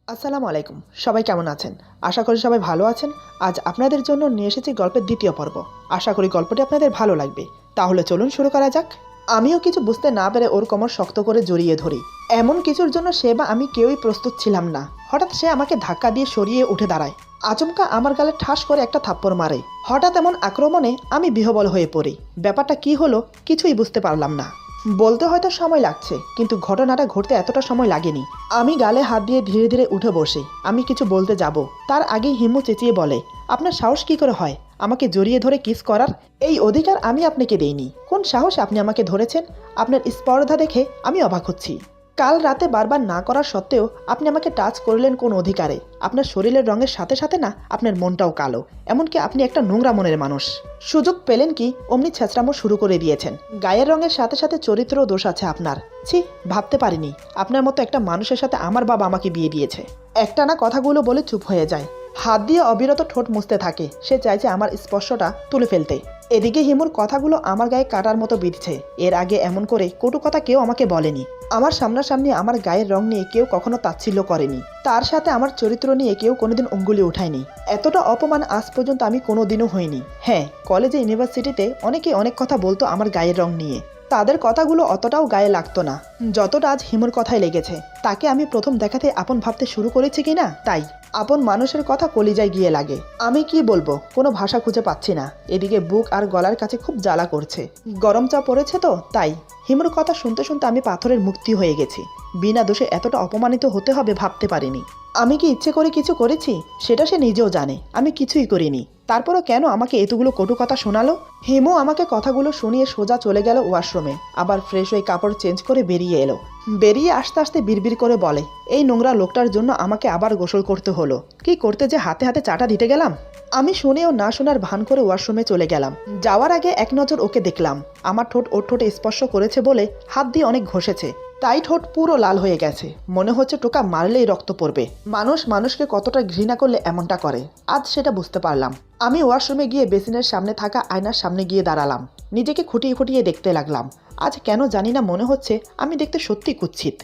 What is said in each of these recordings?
আসসালামু আলাইকুম। সবাই কেমন আছেন? আশা করি সবাই ভালো আছেন। আজ আপনাদের জন্য নিয়ে এসেছি গল্পের দ্বিতীয় পর্ব। আশা করি গল্পটি আপনাদের ভালো লাগবে। তাহলে চলুন শুরু করা যাক। আমিও কিছু বুঝতে না পেরে ওর কোমর শক্ত করে জড়িয়ে ধরি। এমন কিছুর জন্য সে বা আমি কেউই প্রস্তুত ছিলাম না। হঠাৎ সে আমাকে ধাক্কা দিয়ে সরিয়ে উঠে দাঁড়ায়। আচমকা আমার গালে ঠাস করে একটা থাপ্পড় মারে। হঠাৎ এমন আক্রমণে আমি বিহ্বল হয়ে পড়ি। ব্যাপারটা কি হলো কিছুই বুঝতে পারলাম না। বলতে হয়তো সময় লাগছে, কিন্তু ঘটনাটা ঘটতে এতটা সময় লাগেনি। আমি গালে হাত দিয়ে ধীরে ধীরে উঠে বসি। আমি কিছু বলতে যাব, তার আগেই হিমু চেঁচিয়ে বলে, আপনার সাহস কি করে হয় আমাকে জড়িয়ে ধরে কিস করার? এই অধিকার আমি আপনাকে দেইনি। কোন সাহসে আপনি আমাকে ধরেছেন? আপনার স্পর্ধা দেখে আমি অবাক হচ্ছি। কাল রাতে বারবার না করার সত্ত্বেও আপনি আমাকে টাচ করলেন কোন অধিকারে? আপনার শরীরের রঙের সাথে সাথে না আপনার মনটাও কালো। এমনকি আপনি একটা নোংরা মনের মানুষ। সুযোগ পেলেন কি অমনি ছেঁচড়ামো শুরু করে দিয়েছেন। গায়ের রঙের সাথে সাথে চরিত্র দোষ আছে আপনার। ছি, ভাবতে পারিনি আপনার মতো একটা মানুষের সাথে আমার বাবা আমাকে বিয়ে দিয়েছে। একটানা কথাগুলো বলে চুপ হয়ে যায়। হাত দিয়ে অবিরত ঠোঁট মুছতে থাকে। সে চাইছে আমার স্পর্শটা তুলে ফেলতে। এদিকে হিমুর কথাগুলো আমার গায়ে কাটার মতো বিঁধছে। এর আগে এমন করে কটু কথা কেউ আমাকে বলেনি। আমার সামনাসামনি আমার গায়ের রং নিয়ে কেউ কখনো তাচ্ছিল্য করেনি। তার সাথে আমার চরিত্র নিয়ে কেউ কোনোদিন অঙ্গুলি উঠায়নি। এতটা অপমান আজ পর্যন্ত আমি কোনোদিনও হইনি। হ্যাঁ, কলেজে ইউনিভার্সিটিতে অনেকে অনেক কথা বলতো আমার গায়ের রং নিয়ে। তাদের কথাগুলো অতটাও গায়ে লাগতো না যতটা আজ হিমুর কথায় লেগেছে। তাকে আমি প্রথম দেখাতে আপন ভাবতে শুরু করেছি কিনা তাই। আপন মানুষের কথা কলিজায় গিয়ে লাগে। আমি কি বলবো, কোনো ভাষা খুঁজে পাচ্ছি না। এদিকে বুক আর গলার কাছে খুব জ্বালা করছে। গরম চা পড়েছে তো তাই। হিমুর কথা শুনতে শুনতে আমি পাথরের মুক্তি হয়ে গেছি। বিনা দোষে এতটা অপমানিত হতে হবে ভাবতে পারিনি। আমি কি ইচ্ছে করে কিছু করেছি সেটা সে নিজেও জানে। আমি কিছুই করিনি। তারপরও কেন আমাকে এতগুলো কটু কথা শোনালো? হিমু আমাকে কথাগুলো শুনিয়ে সোজা চলে গেল ওয়াশরুমে। আবার ফ্রেশ হয়ে কাপড় চেঞ্জ করে বেরিয়ে এলো। বেরিয়ে আসতে আসতে বিড়বিড় করে বলে, এই নোংরা লোকটার জন্য আমাকে আবার গোসল করতে হলো। কি করতে যে হাতে হাতে চাটা দিতে গেলাম। আমি শুনেও না শোনার ভান করে ওয়াশরুমে চলে গেলাম। যাওয়ার আগে এক নজর ওকে দেখলাম। আমার ঠোঁট ওর ঠোঁটে স্পর্শ করেছে বলে হাত দিয়ে অনেক ঘষেছে, তাই ঠোঁট পুরো লাল হয়ে গেছে। মনে হচ্ছে টোকা মারলেই রক্ত পড়বে। মানুষ মানুষকে কতটা ঘৃণা করলে এমনটা করে আজ সেটা বুঝতে পারলাম। আমি ওয়াশরুমে গিয়ে বেসিনের সামনে থাকা আয়নার সামনে গিয়ে দাঁড়ালাম। নিজেকে খুঁটিয়ে খুঁটিয়ে দেখতে লাগলাম। আজ কেন জানি না মনে হচ্ছে আমি দেখতে সত্যি কুৎসিত।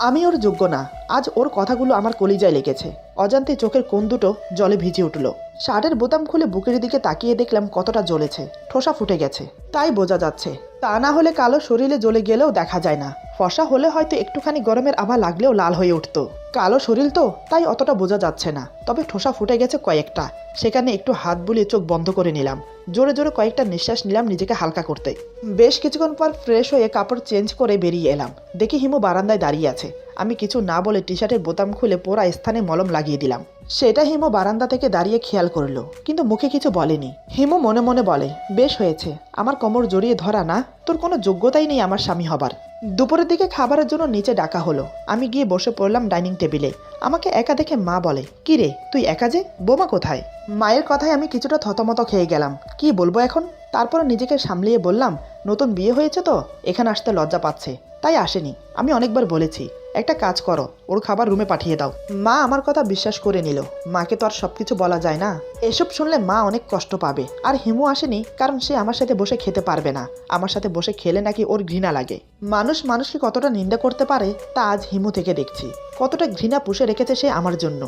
আমি ওর যোগ্য না। আজ ওর কথাগুলো আমার কলিজায় লেগেছে। অজান্তে চোখের কোণ দুটো জলে ভিজে উঠল। শার্টের বোতাম খুলে বুকের দিকে তাকিয়ে দেখলাম কতটা জ্বলেছে। ঠোসা ফুটে গেছে, তাই বোঝা যাচ্ছে। তা না হলে কালো শরীরে জ্বলে গেলেও দেখা যায় না। ফর্সা হলে হয়তো একটুখানি গরমের আভা লাগলেও লাল হয়ে উঠতো। কালো শরীর তো, তাই অতটা বোঝা যাচ্ছে না। তবে ঠোসা ফুটে গেছে কয়েকটা। সেখানে একটু হাত বুলিয়ে চোখ বন্ধ করে নিলাম। জোরে জোরে কয়েকটা নিঃশ্বাস নিলাম নিজেকে হালকা করতে। বেশ কিছুক্ষণ পর ফ্রেশ হয়ে কাপড় চেঞ্জ করে বেরিয়ে এলাম। দেখি হিমু বারান্দায় দাঁড়িয়ে আছে। আমি কিছু না বলে টি শার্টের বোতাম খুলে পোড়া স্থানে মলম লাগিয়ে দিলাম। সেটা হিমু বারান্দা থেকে দাঁড়িয়ে খেয়াল করলো, কিন্তু মুখে কিছু বলেনি। হিমু মনে মনে বলে, বেশ হয়েছে, আমার কোমর জড়িয়ে ধরা না, তোর কোনো যোগ্যতাই নেই আমার স্বামী হবার। দুপুরের দিকে খাবারের জন্য নিচে ডাকা হলো। আমি গিয়ে বসে পড়লাম ডাইনিং টেবিলে। আমাকে একা দেখে মা বলে, কি রে তুই একা যে, বোমা কোথায়? মায়ের কথায় আমি কিছুটা থতমত খেয়ে গেলাম। কি বলবো এখন? তারপর নিজেকে সামলিয়ে বললাম, নতুন বিয়ে হয়েছে তো এখানে আসতে লজ্জা পাচ্ছে, তাই আসেনি। আমি অনেকবার বলেছি, একটা কাজ করো, ওর খাবার রুমে পাঠিয়ে দাও। মা আমার কথা বিশ্বাস করে নিল। মাকে তো আর সবকিছু বলা যায় না। এসব শুনলে মা অনেক কষ্ট পাবে। আর হিমু আসেনি কারণ সে আমার সাথে বসে খেতে পারবে না। আমার সাথে বসে খেলে নাকি ওর ঘৃণা লাগে। মানুষ মানুষকে কতটা নিন্দা করতে পারে তা আজ হিমু থেকে দেখছি। কতটা ঘৃণা পুষে রেখেছে সে আমার জন্য।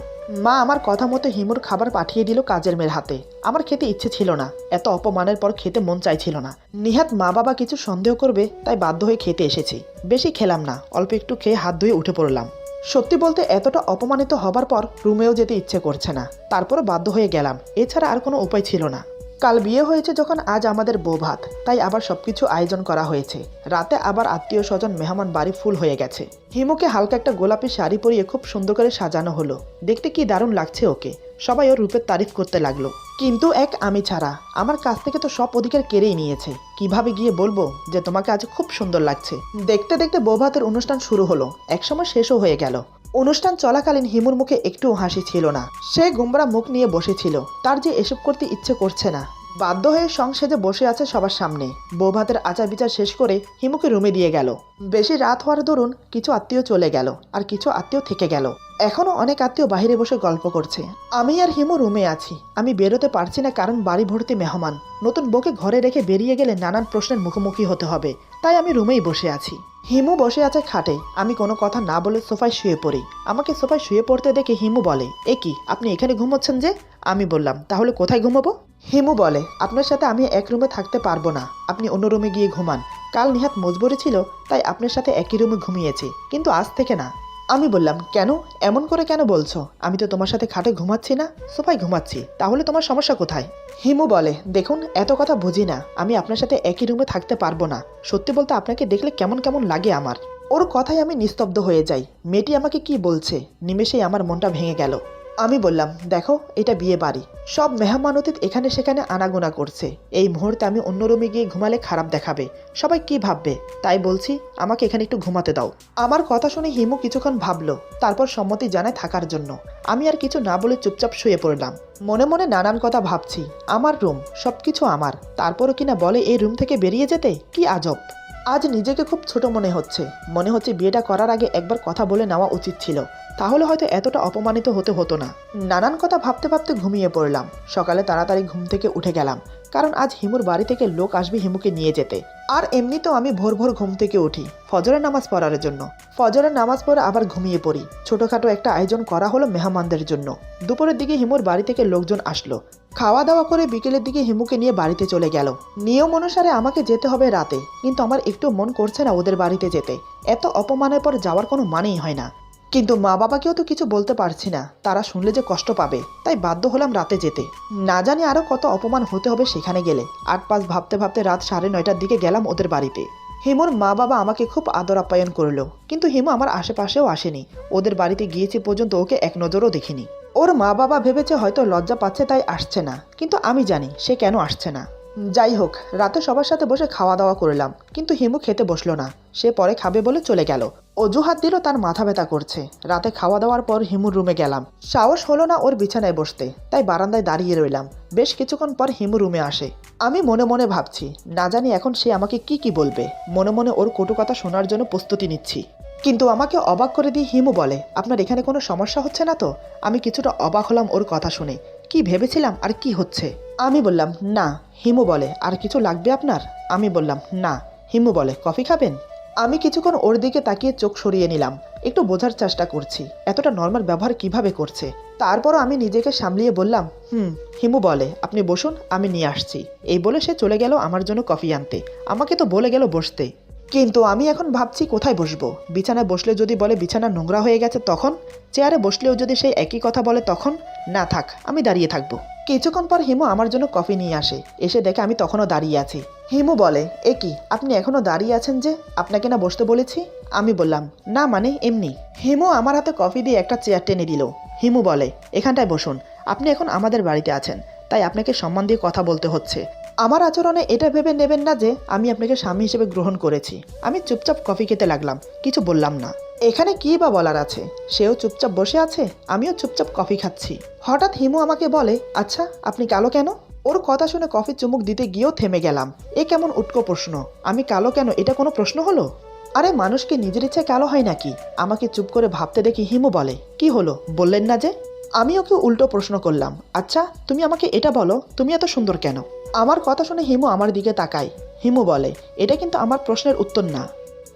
মা আমার কথা মতো হিমুর খাবার পাঠিয়ে দিল কাজের মেয়ের হাতে। আমার খেতে ইচ্ছে ছিল না। এত অপমানের পর খেতে মন চাইছিল না। নিহাত মা বাবা কিছু সন্দেহ করবে, তাই বাধ্য হয়ে খেতে এসেছি। বেশি খেলাম না, অল্প একটু খেয়ে হাত ধুয়ে উঠে পড়লাম। সত্যি বলতে এতটা অপমানিত হবার পর রুমেও যেতে ইচ্ছে করছে না। তারপরও বাধ্য হয়ে গেলাম, এছাড়া আর কোনো উপায় ছিল না। কাল বিয়ে হয়েছে যখন আজ আমাদের বউ ভাত, তাই আবার সবকিছু আয়োজন করা হয়েছে। রাতে আবার আত্মীয় স্বজন মেহমান বাড়ি ফুল হয়ে গেছে। হিমুকে হালকা একটা গোলাপি শাড়ি পরিয়ে খুব সুন্দর করে সাজানো হলো। দেখতে কি দারুণ লাগছে ওকে। সবাই ওর রূপের তারিফ করতে লাগলো, কিন্তু এক আমি ছাড়া। আমার কাছ থেকে তো সব অধিকার কেড়েই নিয়েছে। কিভাবে গিয়ে বলবো যে তোমাকে আজ খুব সুন্দর লাগছে? দেখতে দেখতে বউ ভাতের অনুষ্ঠান শুরু হলো, একসময় শেষও হয়ে গেল। অনুষ্ঠান চলাকালীন হিমুর মুখে একটুও হাসি ছিল না। সে গোমরা মুখ নিয়ে বসেছিল। তার যে এসব করতে ইচ্ছে করছে না। বাধ্য হয়ে সংসেজে বসে আছে সবার সামনে। বউ ভাতের আচার বিচার শেষ করে হিমুকে রুমে দিয়ে গেল। বেশি রাত হওয়ার দরুন কিছু আত্মীয় চলে গেল আর কিছু আত্মীয় থেকে গেল। এখনও অনেক আত্মীয় বাইরে বসে গল্প করছে। আমি আর হিমু রুমে আছি। আমি বেরোতে পারছি না, কারণ বাড়ি ভর্তি মেহমান। নতুন বউকে ঘরে রেখে বেরিয়ে গেলে নানান প্রশ্নের মুখোমুখি হতে হবে, তাই আমি রুমেই বসে আছি। হিমু বসে আছে খাটে। আমি কোনো কথা না বলে সোফায় শুয়ে পড়ি। আমাকে সোফায় শুয়ে পড়তে দেখে হিমু বলে, এ কি, আপনি এখানে ঘুমোচ্ছেন যে? আমি বললাম, তাহলে কোথায় ঘুমাবো? হিমু বলে, আপনার সাথে আমি এক রুমে থাকতে পারবো না, আপনি অন্য রুমে গিয়ে ঘুমান। কাল নিহাত মজবুরি ছিল, তাই আপনার সাথে একই রুমে ঘুমিয়েছি, কিন্তু আজ থেকে না। আমি বললাম, কেন, এমন করে কেন বলছো? আমি তো তোমার সাথে খাটে ঘুমাচ্ছি না, সোফায় ঘুমাচ্ছি, তাহলে তোমার সমস্যা কোথায়? হিমু বলে, দেখুন, এত কথা বুঝি না, আমি আপনার সাথে একই রুমে থাকতে পারবো না। সত্যি বলতে আপনাকে দেখলে কেমন কেমন লাগে আমার। ওর কথায় আমি নিস্তব্ধ হয়ে যাই। মেয়েটি আমাকে কি বলছে, নিমেষেই আমার মনটা ভেঙে গেল। আমি বললাম, দেখো, এটা বিয়ে বাড়ি, সব মেহমান অতিথি এখানে সেখানে আনাগোনা করছে। এই মুহূর্তে আমি অন্য রুমে গিয়ে ঘুমালে খারাপ দেখাবে, সবাই কি ভাববে, তাই বলছি আমাকে এখানে একটু ঘুমাতে দাও। আমার কথা শুনে হিমু কিছুক্ষণ ভাবলো, তারপর সম্মতি জানায় থাকার জন্য। আমি আর কিছু না বলে চুপচাপ শুয়ে পড়লাম। মনে মনে নানান কথা ভাবছি। আমার রুম, সবকিছু আমার, তারপরও কিনা বলে এই রুম থেকে বেরিয়ে যেতে, কি আজব। আজ নিজেকে খুব ছোট মনে হচ্ছে। মনে হচ্ছে বিয়েটা করার আগে একবার কথা বলে নেওয়া উচিত ছিল, তাহলে হয়তো এতটা অপমানিত হতে হতো না। নানান কথা ভাবতে ভাবতে ঘুমিয়ে পড়লাম। সকালে তাড়াতাড়ি ঘুম থেকে উঠে গেলাম, কারণ আজ হিমুর বাড়ি থেকে লোক আসবে হিমুকে নিয়ে যেতে। আর এমনিতেও আমি ভোর ভোর ঘুম থেকে উঠি ফজরের নামাজ পড়ার জন্য। ফজরের নামাজ পড়ে আবার ঘুমিয়ে পড়ি। ছোটোখাটো একটা আয়োজন করা হলো মেহমানদের জন্য। দুপুরের দিকে হিমুর বাড়ি থেকে লোকজন আসলো। খাওয়া দাওয়া করে বিকেলের দিকে হিমুকে নিয়ে বাড়িতে চলে গেল। নিয়ম অনুসারে আমাকে যেতে হবে রাতে, কিন্তু আমার একটু মন করছে না ওদের বাড়িতে যেতে। এত অপমানের পর যাওয়ার কোনো মানেই হয় না। কিন্তু মা বাবাকেও তো কিছু বলতে পারছি না, তারা শুনলে যে কষ্ট পাবে, তাই বাধ্য হলাম রাতে যেতে। না জানি আরও কত অপমান হতে হবে সেখানে গেলে। 8-5 ভাবতে ভাবতে রাত 9:30টার দিকে গেলাম ওদের বাড়িতে। হিমুর মা বাবা আমাকে খুব আদর আপ্যায়ন করলো, কিন্তু হিমু আমার আশেপাশেও আসেনি। ওদের বাড়িতে গিয়েছি পর্যন্ত ওকে এক নজরও দেখিনি। ওর মা বাবা ভেবেছে হয়তো লজ্জা পাচ্ছে তাই আসছে না, কিন্তু আমি জানি সে কেন আসছে না। যাই হোক, রাতে সবার সাথে বসে খাওয়া দাওয়া করলাম, কিন্তু হিমু খেতে বসলো না। সে পরে খাবে বলে চলে গেল। অজুহাত দিল তার মাথা ব্যথা করছে। রাতে খাওয়া দাওয়ার পর হিমুর রুমে গেলাম। সাহস হলো না ওর বিছানায় বসতে, তাই বারান্দায় দাঁড়িয়ে রইলাম। বেশ কিছুক্ষণ পর হিমু রুমে আসে। আমি মনে মনে ভাবছি, না জানি এখন সে আমাকে কি কি বলবে। মনে মনে ওর কটু কথা শোনার জন্য প্রস্তুতি নিচ্ছি। কিন্তু আমাকে অবাক করে দিয়ে হিমু বলে, আপনার এখানে কোনো সমস্যা হচ্ছে না তো? আমি কিছুটা অবাক হলাম ওর কথা শুনে। কি ভেবেছিলাম আর কি হচ্ছে। আমি বললাম, না। হিমু বলে, আর কিছু লাগবে আপনার? আমি বললাম, না। হিমু বলে, কফি খাবেন? আমি কিছুক্ষণ ওর দিকে তাকিয়ে চোখ সরিয়ে নিলাম। একটু বোঝার চেষ্টা করছি এতটা নর্মাল ব্যবহার কিভাবে করছে। তারপরও আমি নিজেকে সামলিয়ে বললাম, হিমু বলে, আপনি বসুন, আমি নিয়ে আসছি। এই বলে সে চলে গেল আমার জন্য কফি আনতে। আমাকে তো বলে গেল বসতে, কিন্তু আমি এখন ভাবছি কোথায় বসবো। বিছানায় বসলে যদি বলে বিছানা নোংরা হয়ে গেছে তখন? চেয়ারে বসলেও যদি সেই একই কথা বলে তখন? না থাক, আমি দাঁড়িয়ে থাকবো। কিছুক্ষণ পর হিমু আমার জন্য কফি নিয়ে আসে। এসে দেখে আমি তখনও দাঁড়িয়ে আছি। হিমু বলে, এ কি, আপনি এখনও দাঁড়িয়ে আছেন যে? আপনাকে না বসতে বলেছি? আমি বললাম, না মানে এমনি। হিমু আমার হাতে কফি দিয়ে একটা চেয়ার টেনে দিল। হিমু বলে, এখানটায় বসুন, আপনি এখন আমাদের বাড়িতে আছেন, তাই আপনাকে সম্মান দিয়ে কথা বলতে হচ্ছে। আমার আচরণে এটা ভেবে নেবেন না যে আমি আপনাকে স্বামী হিসেবে গ্রহণ করেছি। আমি চুপচাপ কফি খেতে লাগলাম, কিছু বললাম না। এখানে কি বা বলার আছে? সেও চুপচাপ বসে আছে, আমিও চুপচাপ কফি খাচ্ছি। হঠাৎ হিমু আমাকে বলে, আচ্ছা আপনি কালো কেন? ওর কথা শুনে কফি চুমুক দিতে গিয়েও থেমে গেলাম। এ কেমন উটকো প্রশ্ন? আমি কালো কেন, এটা কোনো প্রশ্ন হলো? আরে মানুষকে নিজের ইচ্ছে কালো হয় নাকি? আমাকে চুপ করে ভাবতে দেখি হিমু বলে, কি হলো, বললেন না যে? আমি ওকে উল্টো প্রশ্ন করলাম, আচ্ছা তুমি আমাকে এটা বলো, তুমি এত সুন্দর কেন? আমার কথা শুনে হিমু আমার দিকে তাকায়। হিমু বলে, এটা কিন্তু আমার প্রশ্নের উত্তর না।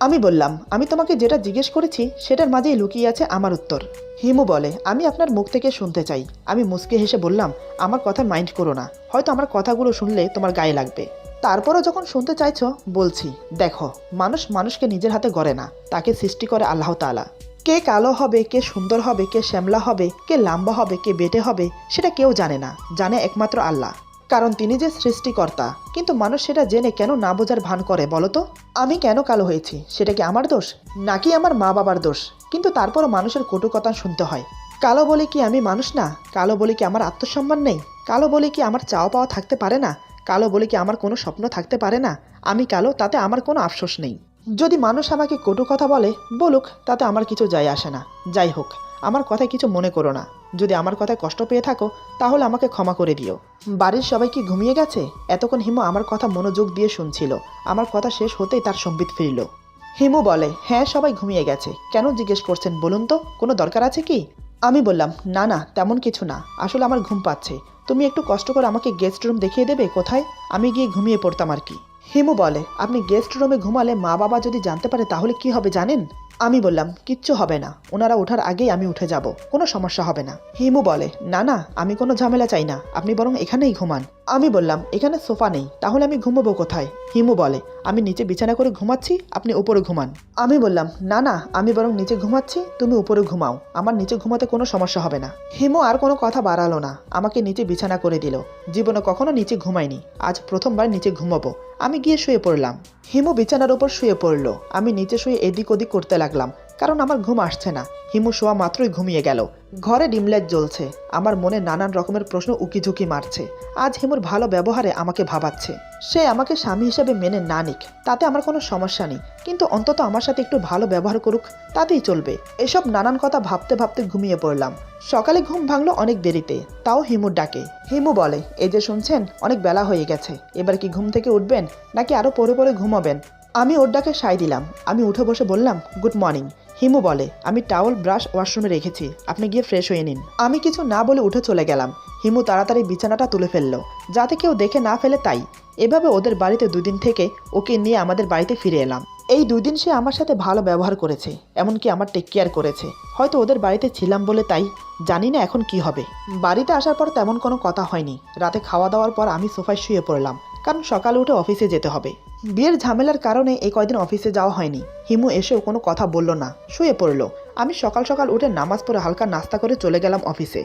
আমি বললাম, আমি তোমাকে যেটা জিজ্ঞেস করেছি সেটার মাঝেই লুকিয়ে আছে আমার উত্তর। হিমু বলে, আমি আপনার মুখ থেকে শুনতে চাই। আমি মুচকে হেসে বললাম, আমার কথা মাইন্ড করো না, হয়তো আমার কথাগুলো শুনলে তোমার গায়ে লাগবে। তারপরও যখন শুনতে চাইছো বলছি, দেখো, মানুষ মানুষকে নিজের হাতে গড়ে না, তাকে সৃষ্টি করে আল্লাহ তাআলা। কে কালো হবে, কে সুন্দর হবে, কে শ্যামলা হবে, কে লম্বা হবে, কে বেটে হবে, সেটা কেউ জানে না, জানে একমাত্র আল্লাহ, কারণ তিনি যে সৃষ্টিকর্তা। কিন্তু মানুষ সেটা জেনে কেন না বোঝার ভান করে বলো তো? আমি কেন কালো হয়েছি, সেটা কি আমার দোষ নাকি আমার মা বাবার দোষ? কিন্তু তারপরও মানুষের কটু কথা শুনতে হয়। কালো বলে কি আমি মানুষ না? কালো বলে কি আমার আত্মসম্মান নেই? কালো বলে কি আমার চাওয়া পাওয়া থাকতে পারে না? কালো বলে কি আমার কোনো স্বপ্ন থাকতে পারে না? আমি কালো, তাতে আমার কোনো আফসোস নেই। যদি মানুষ আমাকে কটু কথা বলে, বলুক, তাতে আমার কিছু যায় আসে না। যাই হোক, আমার কথায় কিছু মনে করো না। যদি আমার কথায় কষ্ট পেয়ে থাকো তাহলে আমাকে ক্ষমা করে দিও। বাড়ির সবাই কি ঘুমিয়ে গেছে? এতক্ষণ হিমু আমার কথা মনোযোগ দিয়ে শুনছিল। আমার কথা শেষ হতেই তার সম্বিত ফিরল। হিমু বলে, হ্যাঁ সবাই ঘুমিয়ে গেছে। কেন জিজ্ঞেস করছেন বলুন তো, কোনো দরকার আছে কি? আমি বললাম, না না তেমন কিছু না, আসলে আমার ঘুম পাচ্ছে। তুমি একটু কষ্ট করে আমাকে গেস্ট রুম দেখিয়ে দেবে কোথায়? আমি গিয়ে ঘুমিয়ে পড়তাম আর কি। হিমু বলে, আপনি গেস্ট রুমে ঘুমালে মা বাবা যদি জানতে পারে তাহলে কি হবে জানেন? আমি বললাম, কিচ্ছু হবে না, ওনারা ওঠার আগেই আমি উঠে যাব, কোনো সমস্যা হবে না। হিমু বলে, না না আমি কোনো ঝামেলা চাই না, আপনি বরং এখানেই ঘুমান। আমি বললাম, এখানে সোফা নেই, তাহলে আমি ঘুমাবো কোথায়? হিমু বলে, আমি নিচে বিছানা করে ঘুমাচ্ছি, আপনি উপরে ঘুমান। আমি বললাম, না না আমি বরং নিচে ঘুমাচ্ছি, তুমি উপরে ঘুমাও, আমার নিচে ঘুমাতে কোনো সমস্যা হবে না। হিমু আর কোনো কথা বাড়ালো না, আমাকে নিচে বিছানা করে দিল। জীবনে কখনো নিচে ঘুমাইনি, আজ প্রথমবার নিচে ঘুমাবো। আমি গিয়ে শুয়ে পড়লাম। হিমু বিছানার উপর শুয়ে পড়ল। আমি নিচে শুয়ে এদিক ওদিক করতে লাগলাম, কারণ আমার ঘুম আসছে না। হিমু শোয়া মাত্রই ঘুমিয়ে গেল। ঘরে ডিম লাইট জ্বলছে। আমার মনে নানান রকমের প্রশ্ন উকিঝুঁকি মারছে। আজ হিমুর ভালো ব্যবহারে আমাকে ভাবাচ্ছে। সে আমাকে স্বামী হিসেবে মেনে না নিক তাতে আমার কোনো সমস্যা নেই, কিন্তু অন্তত আমার সাথে একটু ভালো ব্যবহার করুক, তাতেই চলবে। এসব নানান কথা ভাবতে ভাবতে ঘুমিয়ে পড়লাম। সকালে ঘুম ভাঙলো অনেক দেরিতে, তাও হিমুর ডাকে। হিমু বলে, এই যে শুনছেন, অনেক বেলা হয়ে গেছে, এবার কি ঘুম থেকে উঠবেন নাকি আরো পরে পরে ঘুমাবেন? আমি ওর ডাকে সায় দিলাম। আমি উঠে বসে বললাম, গুড মর্নিং। হিমু বলে, আমি টাওয়েল ব্রাশ ওয়াশরুমে রেখেছি, আপনি গিয়ে ফ্রেশ হয়ে নিন। আমি কিছু না বলে উঠে চলে গেলাম। হিমু তাড়াতাড়ি বিছানাটা তুলে ফেললো, যাতে কেউ দেখে না ফেলে তাই। এভাবে ওদের বাড়িতে 2 দিন থেকে ওকে নিয়ে আমাদের বাড়িতে ফিরে এলাম। এই 2 দিন সে আমার সাথে ভালো ব্যবহার করেছে, এমনকি আমার টেক কেয়ার করেছে। হয়তো ওদের বাড়িতে ছিলাম বলে তাই, জানি না এখন কি হবে। বাড়িতে আসার পর তেমন কোনো কথা হয়নি। রাতে খাওয়া দাওয়ার পর আমি সোফায় শুয়ে পড়লাম, কারণ সকালে উঠে অফিসে যেতে হবে। বিয়ের ঝামেলার কারণে এই কয়দিন অফিসে যাওয়া হয়নি। হিমু এসেও কোনো কথা বলল না, শুয়ে পড়ল। আমি সকাল সকাল উঠে নামাজ পড়ে হালকা নাস্তা করে চলে গেলাম অফিসে।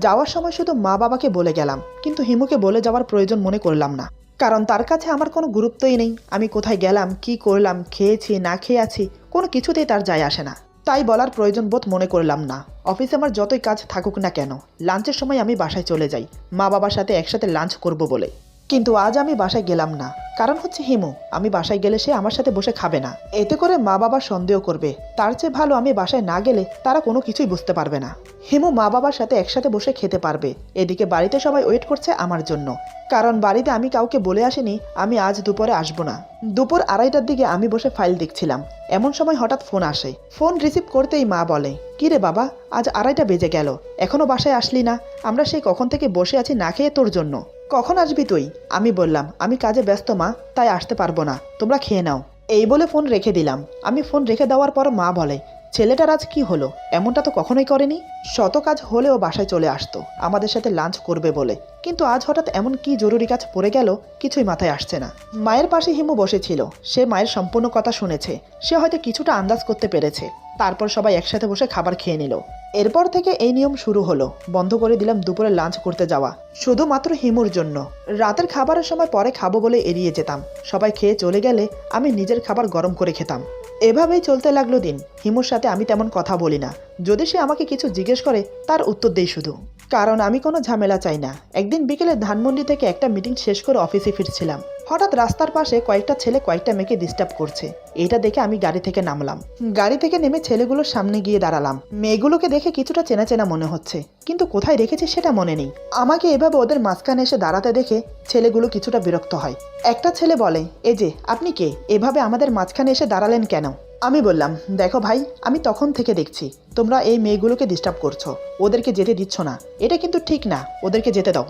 যাওয়ার সময় শুধু মা বাবাকে বলে গেলাম, কিন্তু হিমুকে বলে যাওয়ার প্রয়োজন মনে করলাম না, কারণ তার কাছে আমার কোনো গুরুত্বই নেই। আমি কোথায় গেলাম, কি করলাম, খেয়েছি না খেয়ে আছি, কোনো কিছুতেই তার যায় আসে না। তাই বলার প্রয়োজন বোধ মনে করলাম না। অফিসে আমার যতই কাজ থাকুক না কেন, লাঞ্চের সময় আমি বাসায় চলে যাই মা বাবার সাথে একসাথে লাঞ্চ করব বলে। কিন্তু আজ আমি বাসায় গেলাম না, কারণ হচ্ছে হিমু। আমি বাসায় গেলে সে আমার সাথে বসে খাবে না, এতে করে মা বাবা সন্দেহ করবে। তার চেয়ে ভালো আমি বাসায় না গেলে তারা কোনো কিছুই বুঝতে পারবে না। হিমু মা বাবার সাথে একসাথে বসে খেতে পারবে। এদিকে বাড়িতে সবাই ওয়েট করছে আমার জন্য, কারণ বাড়িতে আমি কাউকে বলে আসিনি আমি আজ দুপুরে আসবো না। দুপুর 2:30টার দিকে আমি বসে ফাইল দেখছিলাম, এমন সময় হঠাৎ ফোন আসে। ফোন রিসিভ করতেই মা বলে, কি রে বাবা, আজ 2:30টা বেজে গেল, এখনো বাসায় আসলি না? আমরা সেই কখন থেকে বসে আছি না খেয়ে তোর জন্য, কখন আসবি তুই? আমি বললাম, আমি কাজে ব্যস্ত মা, তাই আসতে পারবো না, তোমরা খেয়ে নাও। এই বলে ফোন রেখে দিলাম। আমি ফোন রেখে দেওয়ার পর মা বলে, ছেলেটার আজ কি হলো? এমনটা তো কখনোই করেনি। শত কাজ হলেও বাসায় চলে আসতো আমাদের সাথে লাঞ্চ করবে বলে, কিন্তু আজ হঠাৎ এমন কি জরুরি কাজ পড়ে গেল কিছুই মাথায় আসছে না। মায়ের পাশে হিমু বসেছিল, সে মায়ের সম্পূর্ণ কথা শুনেছে। সে হয়তো কিছুটা আন্দাজ করতে পেরেছে। তারপর সবাই একসাথে বসে খাবার খেয়ে নিল। এরপর থেকে এই নিয়ম শুরু হলো, বন্ধ করে দিলাম দুপুরে লাঞ্চ করতে যাওয়া, শুধুমাত্র হিমুর জন্য। রাতের খাবারের সময় পরে খাবো বলে এড়িয়ে যেতাম। সবাই খেয়ে চলে গেলে আমি নিজের খাবার গরম করে খেতাম। এভাবেই চলতে লাগলো দিন। হিমুর সাথে আমি তেমন কথা বলি না। যদি সে আমাকে কিছু জিজ্ঞেস করে তার উত্তর দেই শুধু, কারণ আমি কোনো ঝামেলা চাই না। একদিন বিকেলে ধানমন্ডি থেকে একটা মিটিং শেষ করে অফিসে ফিরছিলাম। হঠাৎ রাস্তার পাশে কয়েকটা ছেলে কয়েকটা মেয়েকে ডিস্টার্ব করছে। এটা দেখে আমি গাড়ি থেকে নামলাম। গাড়ি থেকে নেমে ছেলেগুলোর সামনে গিয়ে দাঁড়ালাম। মেয়েগুলোকে দেখে কিছুটা চেনা চেনা মনে হচ্ছে, কিন্তু কোথায় রেখেছি সেটা মনে নেই। আমাকে এভাবে ওদের মাঝখানে এসে দাঁড়াতে দেখে ছেলেগুলো কিছুটা বিরক্ত হয়। একটা ছেলে বলে, এই যে আপনি কে, এভাবে আমাদের মাঝখানে এসে দাঁড়ালেন কেন? আমি বললাম, দেখো ভাই, আমি তখন থেকে দেখছি তোমরা এই মেয়েগুলোকে ডিস্টার্ব করছো, ওদেরকে যেতে দিচ্ছ না, এটা কিন্তু ঠিক না, ওদেরকে যেতে দাও।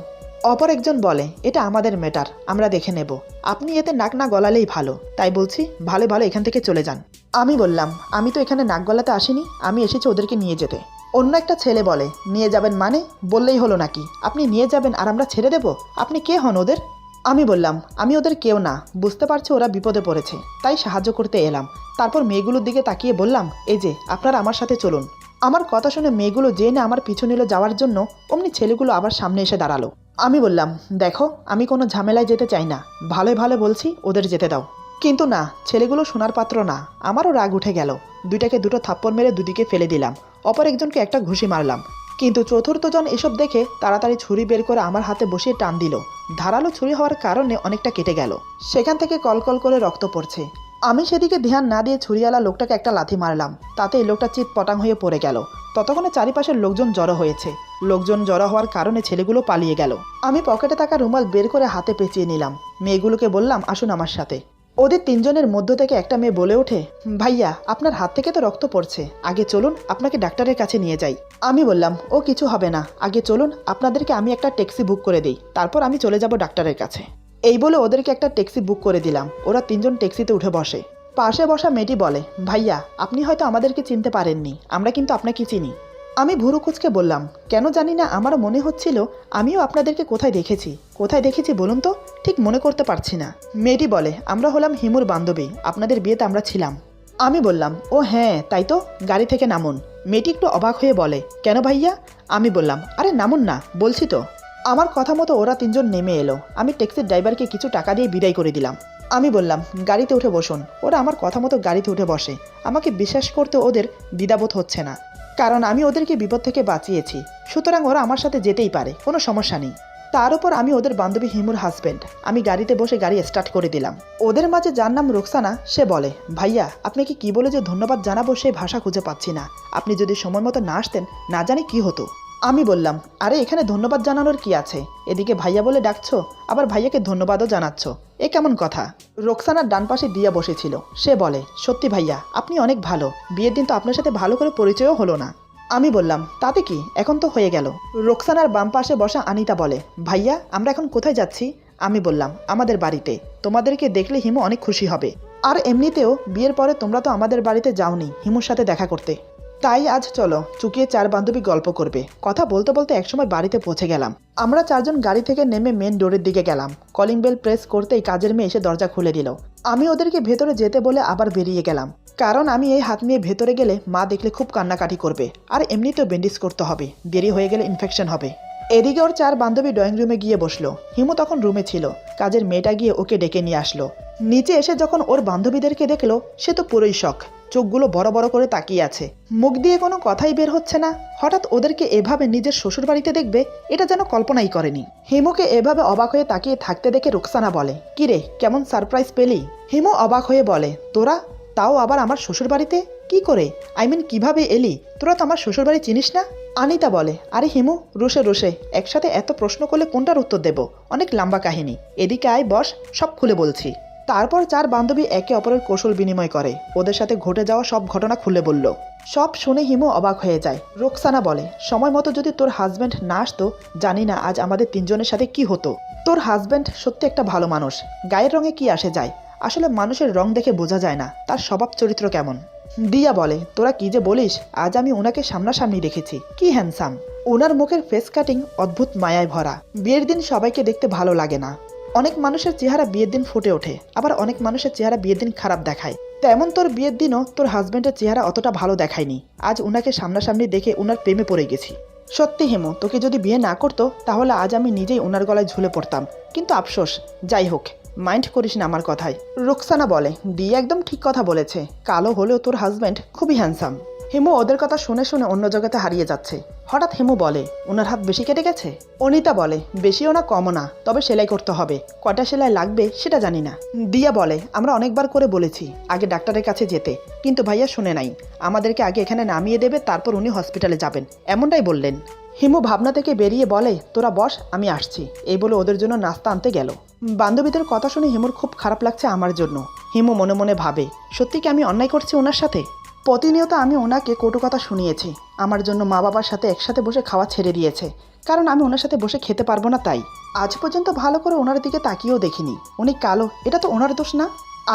অপর একজন বলে, এটা আমাদের ম্যাটার, আমরা দেখে নেব, আপনি এতে নাক না গলালেই ভালো, তাই বলছি ভালো ভালো এখান থেকে চলে যান। আমি বললাম, আমি তো এখানে নাক গলাতে আসিনি, আমি এসেছি ওদেরকে নিয়ে যেতে। অন্য একটা ছেলে বলে, নিয়ে যাবেন মানে? বললেই হলো নাকি? আপনি নিয়ে যাবেন আর আমরা ছেড়ে দেব? আপনি কে হন ওদের? আমি বললাম, আমি ওদের কেউ না, বুঝতে পারছি ওরা বিপদে পড়েছে, তাই সাহায্য করতে এলাম। তারপর মেয়েগুলোর দিকে তাকিয়ে বললাম, এই যে আপনারা আমার সাথে চলুন। আমার কথা শুনে মেয়েগুলো যে না আমার পিছু নিল যাওয়ার জন্য, অমনি ছেলেগুলো আবার সামনে এসে দাঁড়ালো। আমি বললাম, দেখো আমি কোনো ঝামেলায় যেতে চাই না, ভালোই ভালো বলছি ওদের যেতে দাও। কিন্তু না, ছেলেগুলো শোনার পাত্র না। আমারও রাগ উঠে গেল। দুইটাকে দুটো থাপ্পড় মেরে দুদিকে ফেলে দিলাম। অপর একজনকে একটা ঘুষি মারলাম। কিন্তু চতুর্থজন এসব দেখে তাড়াতাড়ি ছুরি বের করে আমার হাতে বসিয়ে টান দিল। ধারালো ছুরি হওয়ার কারণে অনেকটা কেটে গেল, সেখান থেকে কলকল করে রক্ত পড়ছে। আমি সেদিকে ধ্যান না দিয়ে ছুরিওয়ালা লোকটাকে একটা লাথি মারলাম, তাতে এই লোকটা চিৎ পটাং হয়ে পড়ে গেল। ততক্ষণে চারিপাশের লোকজন জড়ো হয়েছে। লোকজন জড়ো হওয়ার কারণে ছেলেগুলো পালিয়ে গেল। আমি পকেটে থাকা রুমাল বের করে হাতে পেঁচিয়ে নিলাম। মেয়েগুলোকে বললাম, আসুন আমার সাথে। ওদের তিনজনের মধ্য থেকে একটা মেয়ে বলে ওঠে, ভাইয়া আপনার হাত থেকে তো রক্ত পড়ছে, আগে চলুন আপনাকে ডাক্তারের কাছে নিয়ে যাই। আমি বললাম, ও কিছু হবে না, আগে চলুন আপনাদেরকে আমি একটা ট্যাক্সি বুক করে দিই, তারপর আমি চলে যাব ডাক্তারের কাছে। এই বলে ওদেরকে একটা ট্যাক্সি বুক করে দিলাম। ওরা তিনজন ট্যাক্সিতে উঠে বসে। পাশে বসা মেয়েটি বলে, ভাইয়া আপনি হয়তো আমাদেরকে চিনতে পারেননি, আমরা কিন্তু আপনাকে চিনি। আমি ভুরু কুঁচকে বললাম, কেন জানি না আমারও মনে হচ্ছিল আমিও আপনাদেরকে কোথায় দেখেছি বলুন তো, ঠিক মনে করতে পারছি না। মেয়েটি বলে, আমরা হলাম হিমুর বান্ধবী, আপনাদের বিয়েতে আমরা ছিলাম। আমি বললাম, ও হ্যাঁ তাই তো, গাড়ি থেকে নামুন। মেয়েটি একটু অবাক হয়ে বলে, কেন ভাইয়া? আমি বললাম, আরে নামুন না, বলছি তো। আমার কথা মতো ওরা তিনজন নেমে এলো। আমি ট্যাক্সির ড্রাইভারকে কিছু টাকা দিয়ে বিদায় করে দিলাম। আমি বললাম, গাড়িতে উঠে বসুন। ওরা আমার কথা মতো গাড়িতে উঠে বসে। আমাকে বিশ্বাস করতে ওদের দ্বিধাবোধ হচ্ছে না, কারণ আমি ওদেরকে বিপদ থেকে বাঁচিয়েছি, সুতরাং ওরা আমার সাথে যেতেই পারে, কোনো সমস্যা নেই। তার উপর আমি ওদের বান্ধবী হিমুর হাজব্যান্ড। আমি গাড়িতে বসে গাড়ি স্টার্ট করে দিলাম। ওদের মাঝে যার নাম রোকসানা, সে বলে, ভাইয়া আপনাকে কি বলে যে ধন্যবাদ জানাবো সেই ভাষা খুঁজে পাচ্ছি না, আপনি যদি সময় মতো না আসতেন না জানি কি হতো। আমি বললাম, আরে এখানে ধন্যবাদ জানানোর কি আছে, এদিকে ভাইয়া বলে ডাকছো, আবার ভাইয়াকে ধন্যবাদও জানাচ্ছ, এ কেমন কথা? রোকসানার ডান পাশে দিয়া বসেছিল। সে বলে, সত্যি ভাইয়া আপনি অনেক ভালো, বিয়ের দিন তো আপনার সাথে ভালো করে পরিচয়ও হলো না। আমি বললাম, তাতে কি, এখন তো হয়ে গেল। রোকসানার বাম পাশে বসা আনিতা বলে, ভাইয়া আমরা এখন কোথায় যাচ্ছি? আমি বললাম, আমাদের বাড়িতে, তোমাদেরকে দেখলে হিমু অনেক খুশি হবে। আর এমনিতেও বিয়ের পরে তোমরা তো আমাদের বাড়িতে যাওনি হিমুর সাথে দেখা করতে, তাই আজ চলো চুকিয়ে চার বান্ধবী গল্প করবে। কথা বলতে বলতে একসময় বাড়িতে পৌঁছে গেলাম। আমরা চারজন গাড়ি থেকে নেমে মেন ডোরের দিকে গেলাম। কলিং বেল প্রেস করতেই কাজের মেয়ে এসে দরজা খুলে দিল। আমি ওদেরকে ভেতরে যেতে বলে আবার বেরিয়ে গেলাম, কারণ আমি এই হাত নিয়ে ভেতরে গেলে মা দেখলে খুব কান্নাকাটি করবে, আর এমনিতেও ব্যান্ডেজ করতে হবে, দেরি হয়ে গেলে ইনফেকশন হবে। এদিকে ওর চার বান্ধবী ড্রয়িং রুমে গিয়ে বসলো। হিমু তখন রুমে ছিল। কাজের মেয়েটা গিয়ে ওকে ডেকে নিয়ে আসলো। নিচে এসে যখন ওর বান্ধবীদেরকে দেখলো, সে তো পুরোই শখ, চোখগুলো বড় বড় করে তাকিয়ে আছে, মুখ দিয়ে কোনো কথাই বের হচ্ছে না। হঠাৎ ওদেরকে এভাবে নিজের শ্বশুর বাড়িতে দেখবে, এটা যেন কল্পনাই করেনি। হিমুকে এভাবে অবাক হয়ে তাকিয়ে থাকতে দেখে রুকসানা বলে, কিরে কেমন সারপ্রাইজ পেলি? হিমু অবাক হয়ে বলে, তোরা, তাও আবার আমার শ্বশুর বাড়িতে কি করে? কিভাবে এলি? তোরা তো আমার শ্বশুর বাড়ি চিনিস না? আনিতা বলে, আরে হিমু, রোষে একসাথে এত প্রশ্ন করলে কোনটার উত্তর দেব? অনেক লম্বা কাহিনী, এদিকে আয় বস, সব খুলে বলছি। তারপর চার বান্ধবী একে অপরের কৌশল বিনিময় করে, ওদের সাথে ঘটে যাওয়া সব ঘটনা খুলে বলল। সব শুনে হিমু অবাক হয়ে যায়। রোকসানা বলে, সময় মতো যদি তোর হাজব্যান্ড না আসতো, জানি না আজ আমাদের তিনজনের সাথে কি হতো। তোর হাজব্যান্ড সত্যি একটা ভালো মানুষ, গায়ের রঙে কি আসে যায়, আসলে মানুষের রং দেখে বোঝা যায় না তার স্বভাব চরিত্র কেমন। দিয়া বলে, তোরা কি যে বলিস, আজ আমি ওনাকে সামনাসামনি দেখেছি, কি হ্যান্ডসাম। ওনার মুখের ফেস কাটিং অদ্ভুত মায়ায় ভরা। বিয়ের দিন সবাইকে দেখতে ভালো লাগে না, অনেক মানুষের চেহারা বিয়ের দিন ফুটে ওঠে, আবার অনেক মানুষের চেহারা বিয়ের দিন খারাপ দেখায়। তেমন তোর বিয়ের দিনও তোর হাজব্যান্ডের চেহারা অতটা ভালো দেখায়নি। আজ ওনাকে সামনাসামনি দেখে ওনার প্রেমে পড়ে গেছি। সত্যি হেমু, তোকে যদি বিয়ে না করতো তাহলে আজ আমি নিজেই ওনার গলায় ঝুলে পড়তাম, কিন্তু আফসোস, যাই হোক, মাইন্ড করিস না আমার কথায়। রুকসানা বলে, দিয়ে একদম ঠিক কথা বলেছে, কালো হলেও তোর হাজব্যান্ড খুবই হ্যান্ডসাম। হেমু ওদের কথা শুনে শুনে অন্য জগতে হারিয়ে যাচ্ছে। হঠাৎ হেমু বলে, ওনার হাত বেশি কেটে গেছে? অনিতা বলে, বেশিও না কমও না, তবে সেলাই করতে হবে, কয়টা সেলাই লাগবে সেটা জানি না। দিয়া বলে, আমরা অনেকবার করে বলেছি আগে ডাক্তারের কাছে যেতে, কিন্তু ভাইয়া শুনে নাই, আমাদেরকে আগে এখানে নামিয়ে দেবে, তারপর উনি হসপিটালে যাবেন, এমনটাই বললেন। হিমু ভাবনা থেকে বেরিয়ে বলে, তোরা বস, আমি আসছি, এই বলে ওদের জন্য নাস্তা আনতে গেল। বান্ধবীদের কথা শুনে হিমুর খুব খারাপ লাগছে আমার জন্য। হিমু মনে মনে ভাবে, সত্যি কি আমি অন্যায় করছি ওনার সাথে? প্রতিনিয়ত আমি ওনাকে কটু কথা শুনিয়েছি, আমার জন্য মা বাবার সাথে একসাথে বসে খাওয়া ছেড়ে দিয়েছে, কারণ আমি ওনার সাথে বসে খেতে পারবো না তাই। আজ পর্যন্ত ভালো করে ওনার দিকে তাকিয়েও দেখিনি। উনি কালো, এটা তো ওনার দোষ না।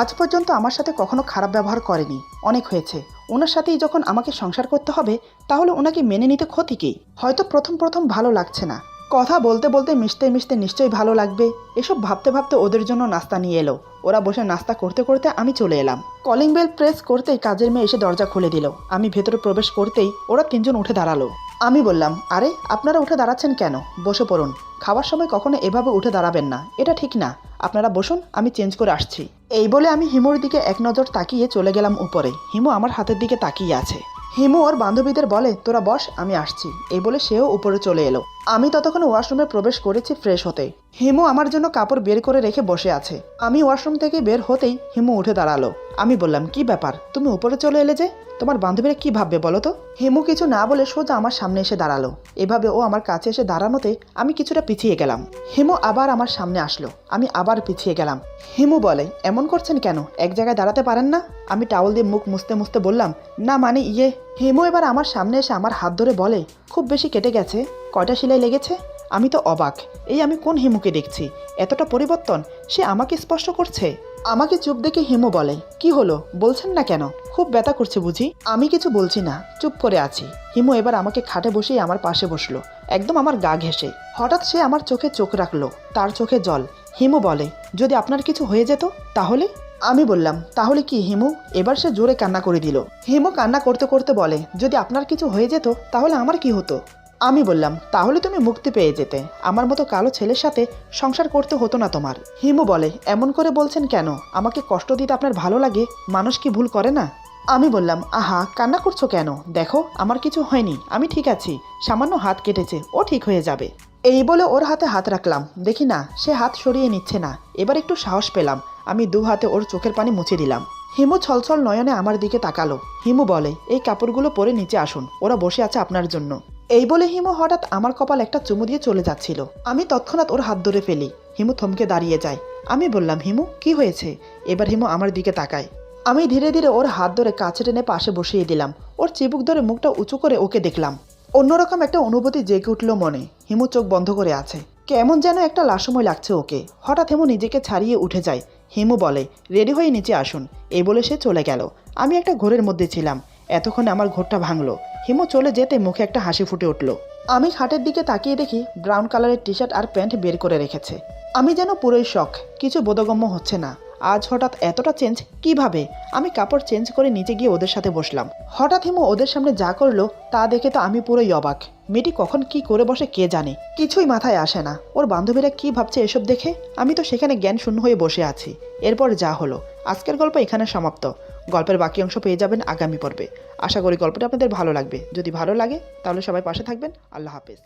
আজ পর্যন্ত আমার সাথে কখনো খারাপ ব্যবহার করেনি, অনেক হয়েছে। ওনার সাথেই যখন আমাকে সংসার করতে হবে, তাহলে ওনাকে মেনে নিতে ক্ষতি কি? হয়তো প্রথম প্রথম ভালো লাগছে না, কথা বলতে বলতে মিশতে মিশতে নিশ্চয়ই ভালো লাগবে। এসব ভাবতে ভাবতে ওদের জন্য নাস্তা নিয়ে এলো। ওরা বসে নাস্তা করতে করতে আমি চলে এলাম। কলিং বেল প্রেস করতেই কাজের মেয়ে এসে দরজা খুলে দিল। আমি ভেতরে প্রবেশ করতেই ওরা তিনজন উঠে দাঁড়ালো। আমি বললাম, আরে আপনারা উঠে দাঁড়াচ্ছেন কেন? বসে পড়ুন, খাওয়ার সময় কখনো এভাবে উঠে দাঁড়াবেন না, এটা ঠিক না, আপনারা বসুন, আমি চেঞ্জ করে আসছি। এই বলে আমি হিমুর দিকে এক নজর তাকিয়ে চলে গেলাম উপরে। হিমু আমার হাতের দিকে তাকিয়ে আছে। হিমু ওর বান্ধবীদের বলে, তোরা বস, আমি আসছি, এই বলে সেও উপরে চলে এলো। আমি ততক্ষণ ওয়াশরুমে প্রবেশ করেছি ফ্রেশ হতে। হিমু আমার জন্য কাপড় বের করে রেখে বসে আছে। আমি ওয়াশরুম থেকে বের হতেই হিমু উঠে দাঁড়ালো। আমি বললাম, কি ব্যাপার, তুমি উপরে চলে এলে যে? তোমার বান্ধবীরা কি ভাববে বলো তো? হিমু কিছু না বলে সোজা আমার সামনে এসে দাঁড়ালো। এভাবে ও আমার কাছে এসে দাঁড়ানোতে আমি কিছুটা পিছিয়ে গেলাম। হিমু আবার আমার সামনে আসলো, আমি আবার পিছিয়ে গেলাম। হিমু বলে, এমন করছেন কেন, এক জায়গায় দাঁড়াতে পারেন না? আমি টাওয়াল দিয়ে মুখ মুছতে মুছতে বললাম, না মানে ইয়ে। হিমু এবার আমার সামনে এসে আমার হাত ধরে বলে, খুব বেশি কেটে গেছে? কয়টা সেলাই লেগেছে? আমি তো অবাক, এই আমি কোন হিমুকে দেখছি? এতটা পরিবর্তন, সে আমাকে স্পর্শ করছে। আমাকে চুপ দেখে হিমু বলে, কি হলো, বলছেন না কেন? খুব ব্যথা করছে বুঝি? আমি কিছু বলছি না, চুপ করে আছি। হিমু এবার আমাকে খাটে বসেই আমার পাশে বসলো, একদম আমার গা ঘেঁষে। হঠাৎ সে আমার চোখে চোখ রাখলো, তার চোখে জল। হিমু বলে, যদি আপনার কিছু হয়ে যেত তাহলে? আমি বললাম, তাহলে কি হিমু? এবার সে জোরে কান্না করে দিল। হিমু কান্না করতে করতে বলে, যদি আপনার কিছু হয়ে যেত তাহলে আমার কি হতো? আমি বললাম, তাহলে তুমি মুক্তি পেয়ে যেতে, আমার মতো কালো ছেলের সাথে সংসার করতে হতো না তোমার। হিমু বলে, এমন করে বলছেন কেন? আমাকে কষ্ট দিতে আপনার ভালো লাগে? মানুষ কি ভুল করে না? আমি বললাম, আহা কান্না করছো কেন? দেখো আমার কিছু হয়নি, আমি ঠিক আছি, সামান্য হাত কেটেছে, ও ঠিক হয়ে যাবে। এই বলে ওর হাতে হাত রাখলাম, দেখি না সে হাত সরিয়ে নিচ্ছে না। এবার একটু সাহস পেলাম, আমি দু হাতে ওর চোখের পানি মুছে দিলাম। হিমু ছলছল নয়নে আমার দিকে তাকালো। হিমু বলে, এই কাপড়গুলো পরে নিচে আসুন, ওরা বসে আছে আপনার জন্য। এই বলে হিমু হঠাৎ আমার কপাল একটা চুমু দিয়ে চলে যাচ্ছিল। আমি তৎক্ষণাৎ ওর হাত ধরে ফেলি। হিমু থমকে দাঁড়িয়ে যায়। আমি বললাম, হিমু কি হয়েছে? এবার হিমু আমার দিকে তাকায়। আমি ধীরে ধীরে ওর হাত ধরে কাছে টেনে পাশে বসিয়ে দিলাম। ওর চিবুক ধরে মুখটা উঁচু করে ওকে দেখলাম। অন্যরকম একটা অনুভূতি জেগে উঠল মনে। হিমু চোখ বন্ধ করে আছে, কেমন যেন একটা লাশময় লাগছে ওকে। হঠাৎ হিমু নিজেকে ছাড়িয়ে উঠে যায়। হিমু বলে, রেডি হয়ে নিচে আসুন। এই বলে সে চলে গেল। আমি একটা ঘোরের মধ্যে ছিলাম। এতক্ষণে আমার ঘোরটা ভাঙলো। হিমু চলে যেতে মুখে একটা হাসি ফুটে উঠল। আমি খাটের দিকে তাকিয়ে দেখি ব্রাউন কালারের টি শার্ট আর প্যান্ট বের করে রেখেছে। আমি যেন পুরোই শখ, কিছু বোধগম্য হচ্ছে না। আজ হঠাৎ এতটা চেঞ্জ কিভাবে? আমি কাপড় চেঞ্জ করে নিচে গিয়ে ওদের সাথে বসলাম। হঠাৎ হিমু ওদের সামনে যা করলো তা দেখে তো আমি পুরোই অবাক। মেয়েটি কখন কি করে বসে কে জানে, কিছুই মাথায় আসে না। ওর বান্ধবীরা কি ভাবছে এসব দেখে? আমি তো সেখানে জ্ঞান শূন্য হয়ে বসে আছি। এরপর যা হলো, আজকের গল্প এখানে সমাপ্ত। গল্পের বাকি অংশ পেয়ে যাবেন আগামী পর্বে। আশা করি গল্পটা আপনাদের ভালো লাগবে। যদি ভালো লাগে তাহলে সবাই পাশে থাকবেন। আল্লাহ হাফেজ।